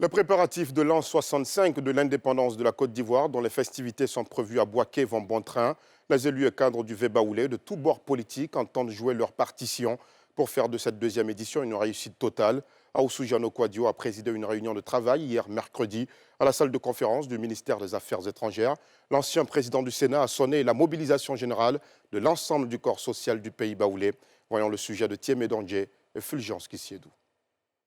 Les préparatifs de l'an 65 de l'indépendance de la Côte d'Ivoire, dont les festivités sont prévues à Bouaké, vont bon train. Les élus et cadres du Vébaoulé de tous bords politiques entendent jouer leur partition pour faire de cette deuxième édition une réussite totale. Aoussou Jano Kouadio a présidé une réunion de travail hier mercredi à la salle de conférence du ministère des Affaires étrangères. L'ancien président du Sénat a sonné la mobilisation générale de l'ensemble du corps social du pays baoulé. Voyons le sujet de Thiemé Dongé et Fulgence Kissiedou.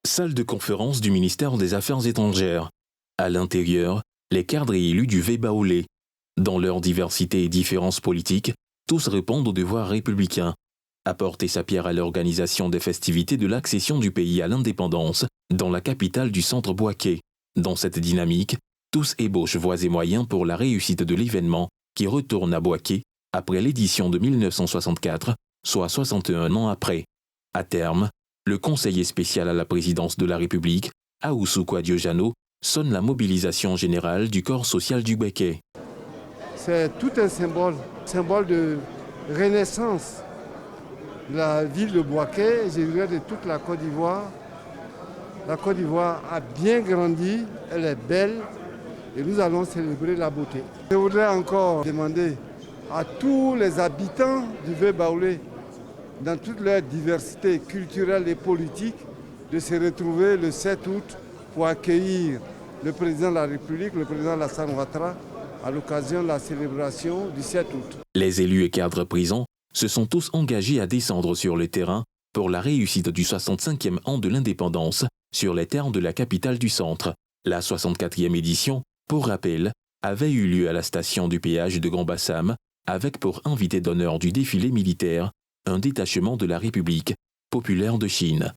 Salle de conférence du ministère des Affaires étrangères. À l'intérieur, les cadres et élus du Vébaoulé. Dans leur diversité et différences politiques, tous répondent aux devoirs républicains. Apporter sa pierre à l'organisation des festivités de l'accession du pays à l'indépendance dans la capitale du centre Bouaké. Dans cette dynamique, tous ébauchent voies et moyens pour la réussite de l'événement qui retourne à Bouaké après l'édition de 1964, soit 61 ans après. À terme, le conseiller spécial à la présidence de la République, Aoussou Jano, sonne la mobilisation générale du corps social du Béké. C'est tout un symbole de renaissance de la ville de Bouaké, je dirais de toute la Côte d'Ivoire. La Côte d'Ivoire a bien grandi, elle est belle et nous allons célébrer la beauté. Je voudrais encore demander à tous les habitants du Vébaoulé, dans toute leur diversité culturelle et politique, de se retrouver le 7 août pour accueillir le président de la République, le président Alassane Ouattara, à l'occasion de la célébration du 7 août. Les élus et cadres présents se sont tous engagés à descendre sur le terrain pour la réussite du 65e an de l'indépendance sur les terres de la capitale du centre. La 64e édition, pour rappel, avait eu lieu à la station du péage de Grand-Bassam, avec pour invité d'honneur du défilé militaire un détachement de la République populaire de Chine.